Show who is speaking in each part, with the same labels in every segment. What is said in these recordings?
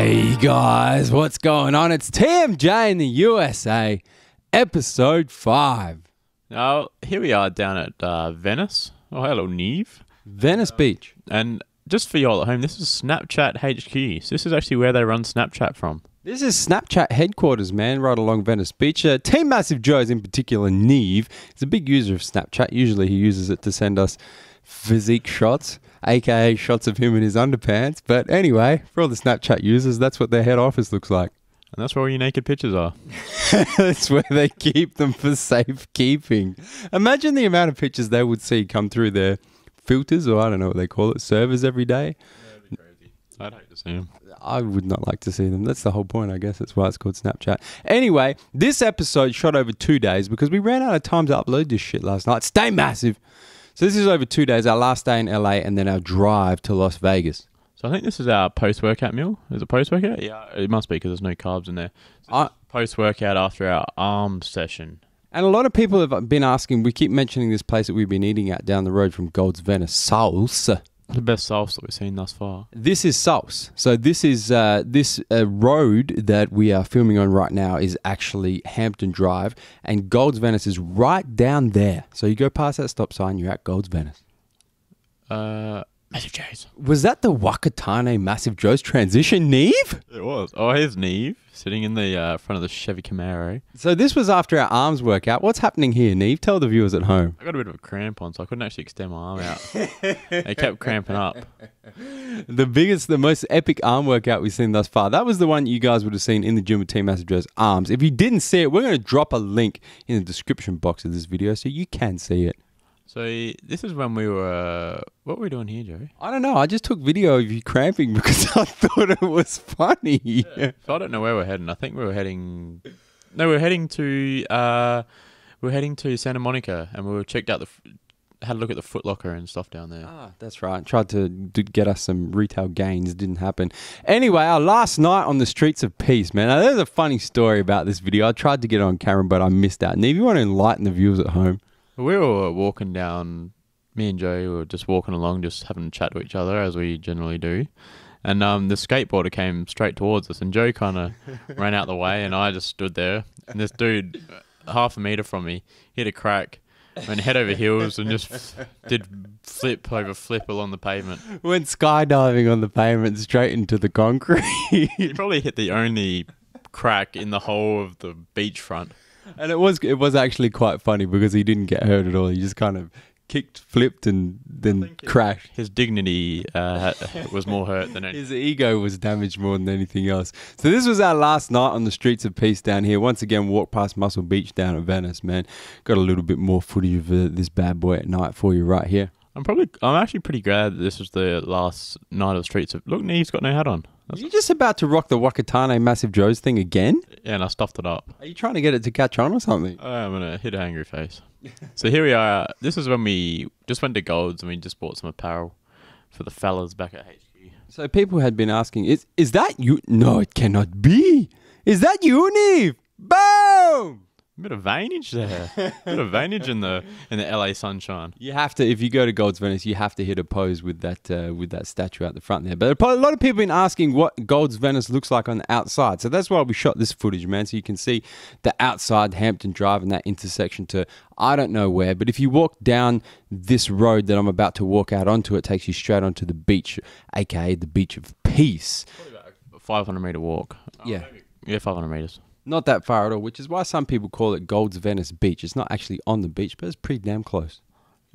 Speaker 1: Hey guys, what's going on? It's TMJ in the USA, episode 5.
Speaker 2: Now, here we are down at Venice. Oh, hello, Neve.
Speaker 1: Venice Beach.
Speaker 2: And just for y'all at home, this is Snapchat HQ. So this is actually where they run Snapchat from.
Speaker 1: This is Snapchat headquarters, man, right along Venice Beach. Team Massive Joe's in particular, Neve, is a big user of Snapchat. Usually he uses it to send us physique shots, aka shots of him in his underpants. But anyway, for all the Snapchat users, that's what their head office looks like.
Speaker 2: And that's where all your naked pictures are.
Speaker 1: That's where they keep them for safekeeping. Imagine the amount of pictures they would see come through their filters, or I don't know what they call it, servers every day.
Speaker 2: That'd be crazy. I'd hate to see them.
Speaker 1: I would not like to see them. That's the whole point, I guess. That's why it's called Snapchat. Anyway, this episode shot over 2 days because we ran out of time to upload this shit last night. Stay massive. So this is over 2 days, our last day in LA and then our drive to Las Vegas.
Speaker 2: So I think this is our post-workout meal. Is it post-workout? Yeah, it must be because there's no carbs in there. Post-workout after our arms session.
Speaker 1: And a lot of people have been asking, we keep mentioning this place that we've been eating at down the road from Gold's Venice, Sauce.
Speaker 2: The best sauce that we've seen thus far.
Speaker 1: This is Sauce. So this is this road that we are filming on right now is actually Hampton Drive, and Gold's Venice is right down there. So you go past that stop sign, you're at Gold's Venice.
Speaker 2: Massive Joe's.
Speaker 1: Was that the Wakatane Massive Joe's transition, Neve?
Speaker 2: It was. Oh, here's Neve sitting in the front of the Chevy Camaro.
Speaker 1: So this was after our arms workout. What's happening here, Neve? Tell the viewers at home.
Speaker 2: I got a bit of a cramp on, so I couldn't actually extend my arm out. It kept cramping up.
Speaker 1: The most epic arm workout we've seen thus far. That was the one you guys would have seen in the gym with Team Massive Joe's arms. If you didn't see it, we're going to drop a link in the description box of this video so you can see it.
Speaker 2: So this is when we were... What were we doing here, Joey?
Speaker 1: I don't know. I just took video of you cramping because I thought it was funny.
Speaker 2: Yeah. So I don't know where we're heading. I think we were heading... No, we were heading to... Santa Monica, and we checked out had a look at the Foot Locker and stuff down there.
Speaker 1: Ah, that's right. Tried to get us some retail gains. Didn't happen. Anyway, our last night on the streets of Peace, man. Now, there's a funny story about this video. I tried to get it on camera, but I missed out. Neve, you want to enlighten the viewers at home?
Speaker 2: We were walking down, me and Joe were just walking along, just having a chat to each other, as we generally do. And the skateboarder came straight towards us, and Joe kind of ran out the way, and I just stood there. And this dude, half a metre from me, hit a crack, went head over heels, and just did flip over flip along the pavement.
Speaker 1: Went skydiving on the pavement straight into the concrete.
Speaker 2: He probably hit the only crack in the whole of the beachfront.
Speaker 1: And it was actually quite funny because he didn't get hurt at all. He just kind of kicked, flipped, and then crashed.
Speaker 2: His dignity was more hurt than anything.
Speaker 1: His ego was damaged more than anything else. So this was our last night on the streets of Peace down here. Once again, walked past Muscle Beach down at Venice, man. Got a little bit more footage of this bad boy at night for you right here.
Speaker 2: I'm actually pretty glad that this was the last night of the streets of... Look, Neve's got no hat on.
Speaker 1: Are you just about to rock the Wakatane Massive Joe's thing again?
Speaker 2: Yeah, and I stuffed it up.
Speaker 1: Are you trying to get it to catch on or something?
Speaker 2: I'm going to hit a angry face. So here we are. This is when we just went to Gold's and we just bought some apparel for the fellas back at HQ.
Speaker 1: So people had been asking, is that you? No, it cannot be. Is that you, Neve? Boom!
Speaker 2: A bit of veinage there. A bit of veinage in the LA sunshine.
Speaker 1: You have to, if you go to Gold's Venice, you have to hit a pose with that statue out the front there. But a lot of people have been asking what Gold's Venice looks like on the outside. So that's why we shot this footage, man. So you can see the outside Hampton Drive and that intersection to I don't know where. But if you walk down this road that I'm about to walk out onto, it takes you straight onto the beach, aka the Beach of Peace.
Speaker 2: Probably about a 500 meter walk.
Speaker 1: Yeah.
Speaker 2: Yeah, 500 meters.
Speaker 1: Not that far at all, which is why some people call it Gold's Venice Beach. It's not actually on the beach, but it's pretty damn close.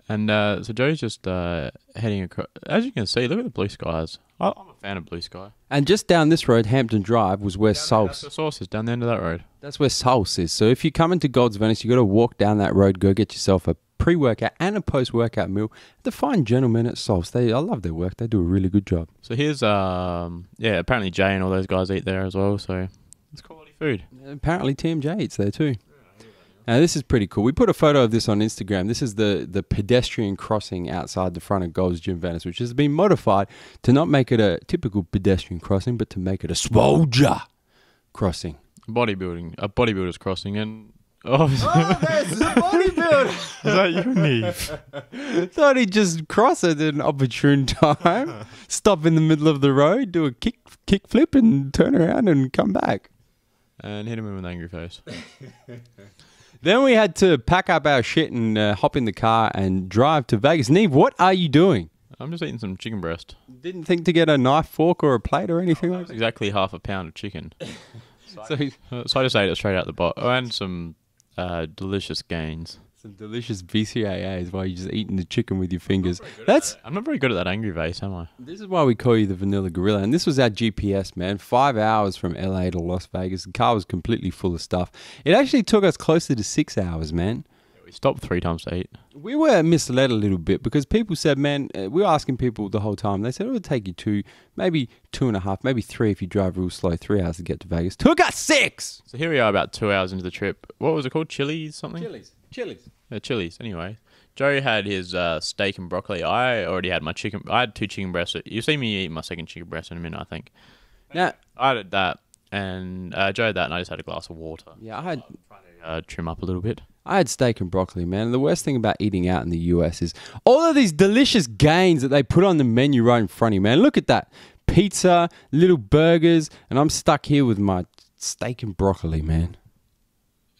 Speaker 2: And so Joe's just heading across. As you can see, look at the blue skies. I'm a fan of blue sky.
Speaker 1: And just down this road, Hampton Drive, was where Sauce.
Speaker 2: The Sauce is down the end of that road.
Speaker 1: That's where Sauce is. So if you come into Gold's Venice, you got to walk down that road, go get yourself a pre-workout and a post-workout meal. The fine gentlemen at Sauce, I love their work. They do a really good job.
Speaker 2: So here's apparently Jay and all those guys eat there as well. So it's quality food.
Speaker 1: Apparently TMJ eats there too. Now this is pretty cool. We put a photo of this on Instagram. This is the pedestrian crossing outside the front of Gold's Gym Venice, which has been modified to not make it a typical pedestrian crossing, but to make it a soldier crossing.
Speaker 2: A bodybuilder's crossing. And Oh,
Speaker 1: there's the bodybuilder.
Speaker 2: is that you, Neve?
Speaker 1: Thought he'd just cross it at an opportune time, stop in the middle of the road, do a kick flip, and turn around and come back.
Speaker 2: And hit him with an angry face.
Speaker 1: Then we had to pack up our shit and hop in the car and drive to Vegas. Neve, what are you doing?
Speaker 2: I'm just eating some chicken breast.
Speaker 1: Didn't think to get a knife, fork, or a plate or anything like
Speaker 2: It's
Speaker 1: that?
Speaker 2: exactly half a pound of chicken.
Speaker 1: So,
Speaker 2: So I just ate it straight out the box. Oh, and some delicious gains.
Speaker 1: some delicious BCAAs while you're just eating the chicken with your fingers.
Speaker 2: I'm not very good at that angry face, am I?
Speaker 1: This is why we call you the Vanilla Gorilla. And this was our GPS, man. 5 hours from LA to Las Vegas. The car was completely full of stuff. It actually took us closer to 6 hours, man.
Speaker 2: We stopped 3 times to eat.
Speaker 1: We were misled a little bit because people said, man, we were asking people the whole time. They said it would take you maybe 2.5, maybe 3 if you drive real slow, 3 hours to get to Vegas. Took us 6!
Speaker 2: So here we are about 2 hours into the trip. What was it called? Chili's something?
Speaker 1: Chili's.
Speaker 2: Chili's, anyway. Joe had his steak and broccoli. I already had my chicken. I had 2 chicken breasts. You see me eat my second chicken breast in a minute, I think.
Speaker 1: Now,
Speaker 2: I had that, and Joe had that, and I just had a glass of water.
Speaker 1: yeah, I had
Speaker 2: Trim up a little bit.
Speaker 1: steak and broccoli, man. And the worst thing about eating out in the US is all of these delicious gains that they put on the menu right in front of you, man. Look at that. Pizza, little burgers, and I'm stuck here with my steak and broccoli, man.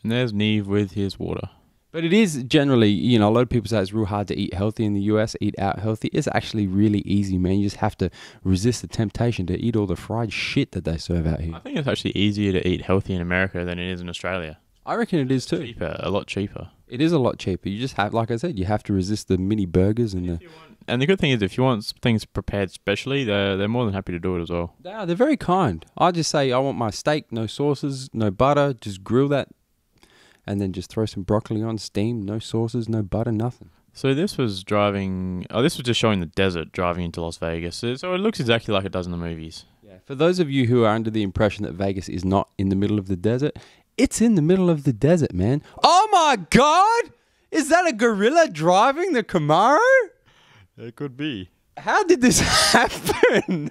Speaker 2: And there's Neve with his water.
Speaker 1: But it is generally, a lot of people say it's real hard to eat healthy in the US, eat out healthy. It's actually really easy, man. You just have to resist the temptation to eat all the fried shit that they serve out here.
Speaker 2: I think it's actually easier to eat healthy in America than it is in Australia.
Speaker 1: I reckon it is too.
Speaker 2: Cheaper, a lot cheaper.
Speaker 1: It is a lot cheaper. You just have, like I said, you have to resist the mini burgers and the...
Speaker 2: And the good thing is, if you want things prepared specially, they're more than happy to do it as well.
Speaker 1: They're very kind. I just say, I want my steak, no sauces, no butter, just grill that, and then just throw some broccoli on, steam, no sauces, no butter, nothing.
Speaker 2: So this was just showing the desert driving into Las Vegas. So it looks exactly like it does in the movies.
Speaker 1: Yeah. For those of you who are under the impression that Vegas is not in the middle of the desert, it's in the middle of the desert, man. Oh my God! Is that a gorilla driving the Camaro?
Speaker 2: It could be.
Speaker 1: How did this happen?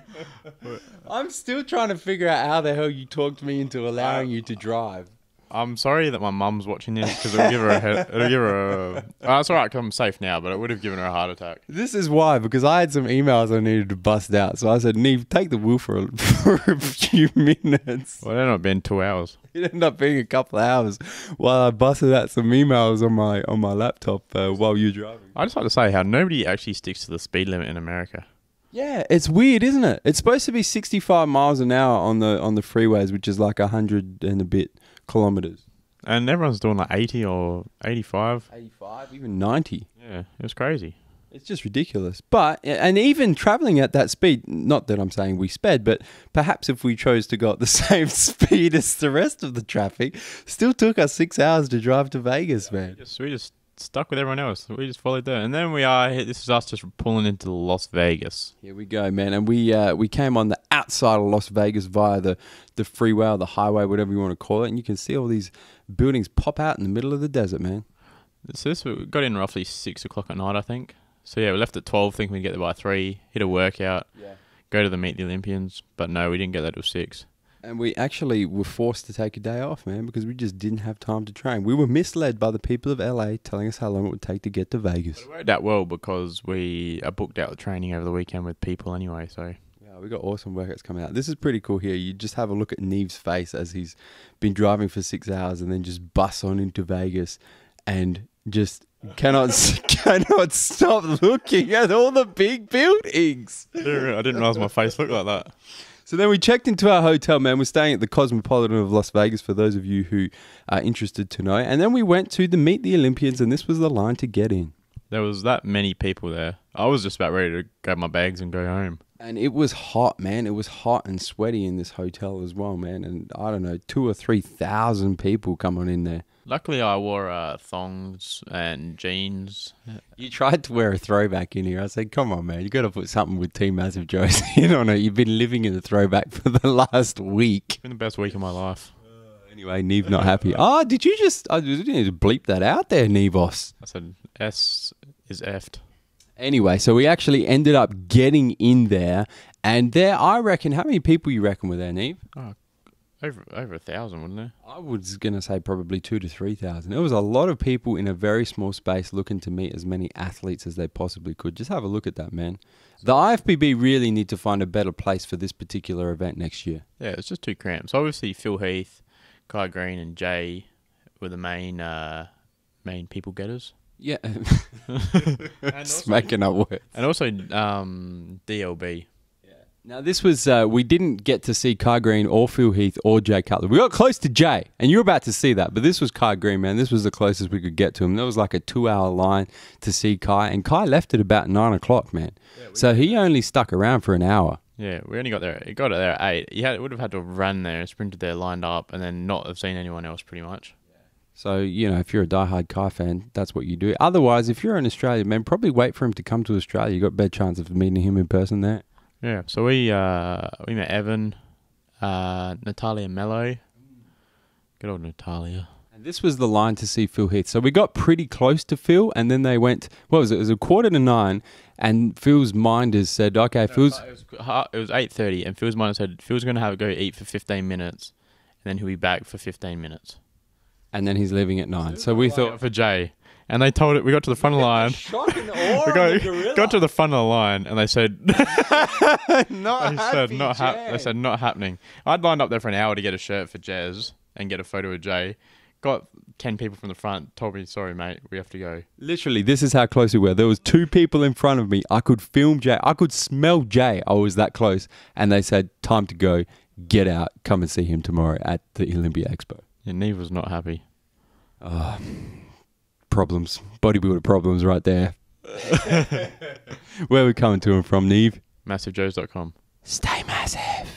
Speaker 1: I'm still trying to figure out how the hell you talked me into allowing you to drive.
Speaker 2: I'm sorry that my mum's watching this because it'll give her a. Oh, it's all right 'cause I'm safe now, but it would have given her a heart attack.
Speaker 1: This is why, because I had some emails I needed to bust out. So I said, Neve, take the wheel for a few minutes.
Speaker 2: Well, it ended up being 2 hours.
Speaker 1: It ended up being a couple of hours while I busted out some emails on my laptop while you're driving.
Speaker 2: I just like to say how nobody actually sticks to the speed limit in America.
Speaker 1: Yeah, it's weird, isn't it? It's supposed to be 65 miles an hour on the freeways, which is like 100 and a bit kilometers.
Speaker 2: And everyone's doing like 80 or 85.
Speaker 1: 85, even 90.
Speaker 2: Yeah, it was crazy.
Speaker 1: It's just ridiculous. But, and even traveling at that speed, not that I'm saying we sped, but perhaps if we chose to go at the same speed as the rest of the traffic, still took us 6 hours to drive to Vegas, man.
Speaker 2: We just stuck with everyone else. We just followed there. And then this is us just pulling into Las Vegas.
Speaker 1: Here we go, man. And we came on the outside of Las Vegas via the freeway or the highway, whatever you want to call it. And you can see all these buildings pop out in the middle of the desert, man.
Speaker 2: So we got in roughly 6 o'clock at night, I think. So yeah, we left at 12, thinking we'd get there by 3, hit a workout, go to the Meet the Olympians. But no, we didn't get there till 6.
Speaker 1: And we actually were forced to take a day off, man, because we just didn't have time to train. We were misled by the people of LA telling us how long it would take to get to Vegas.
Speaker 2: It worked out well because we booked out the training over the weekend with people anyway, so...
Speaker 1: Yeah, we got awesome workouts coming out. This is pretty cool here. You just have a look at Neve's face as he's been driving for 6 hours and then just busts on into Vegas and just cannot stop looking at all the big buildings.
Speaker 2: I didn't realize my face looked like that.
Speaker 1: So then we checked into our hotel, man. We're staying at the Cosmopolitan of Las Vegas for those of you who are interested to know. And then we went to the Meet the Olympians, and this was the line to get in.
Speaker 2: There was that many people there. I was just about ready to grab my bags and go home.
Speaker 1: And it was hot, man. It was hot and sweaty in this hotel as well, man. And I don't know, 2,000 or 3,000 people come on in there.
Speaker 2: Luckily, I wore thongs and jeans.
Speaker 1: You tried to wear a throwback in here. I said, come on, man. You got to put something with Team Massive Joe's in on it. You've been living in the throwback for the last week.
Speaker 2: It's been the best week of my life.
Speaker 1: Anyway, Neve not happy. Oh, did you just bleep that out there, Nevos?
Speaker 2: I said S is effed.
Speaker 1: Anyway, so we actually ended up getting in there. And there, I reckon, how many people you reckon were there, Neve?
Speaker 2: Oh, over 1,000, wouldn't there?
Speaker 1: I was going to say probably 2,000 to 3,000. It was a lot of people in a very small space looking to meet as many athletes as they possibly could. Just have a look at that, man. The IFBB really need to find a better place for this particular event next year.
Speaker 2: Yeah, it's just too cramped. So obviously Phil Heath, Kai Green and Jay were the main people getters.
Speaker 1: Yeah.
Speaker 2: And
Speaker 1: Smacking up words.
Speaker 2: And also DLB.
Speaker 1: Now, this was, we didn't get to see Kai Green or Phil Heath or Jay Cutler. We got close to Jay, and you're about to see that. But this was Kai Green, man. This was the closest we could get to him. There was like a 2-hour line to see Kai, and Kai left at about 9 o'clock, man. Yeah, so he only stuck around for an hour.
Speaker 2: Yeah, we only got there. He got it there at 8. He would have had to have run there, sprinted there, lined up, and then not have seen anyone else pretty much.
Speaker 1: So, you know, if you're a diehard Kai fan, that's what you do. Otherwise, if you're in Australia, man, probably wait for him to come to Australia. You got a better chance of meeting him in person there.
Speaker 2: Yeah, so we met Evan, Natalia Mello. Good old Natalia.
Speaker 1: And this was the line to see Phil Heath. So we got pretty close to Phil, and then they went, what was it? It was 8:45, and Phil's minders said, okay, Phil's...
Speaker 2: It was 8:30, and Phil's minders said Phil's going to go eat for 15 minutes, and then he'll be back for 15 minutes.
Speaker 1: And then he's leaving at 9. So we thought...
Speaker 2: For Jay. And they told it, we got to the front of the line. Got to the front of the line, and they said, they said, not happening. I'd lined up there for an hour to get a shirt for Jez and get a photo of Jay. Got 10 people from the front, told me, sorry, mate, we have to go.
Speaker 1: Literally, this is how close we were. There was 2 people in front of me. I could film Jay. I could smell Jay. I was that close. And they said, time to go. Get out. Come and see him tomorrow at the Olympia Expo.
Speaker 2: Yeah, Neve was not happy.
Speaker 1: Problems. Bodybuilder problems right there. Where are we coming to him from, Neve?
Speaker 2: MassiveJoes.com.
Speaker 1: Stay massive.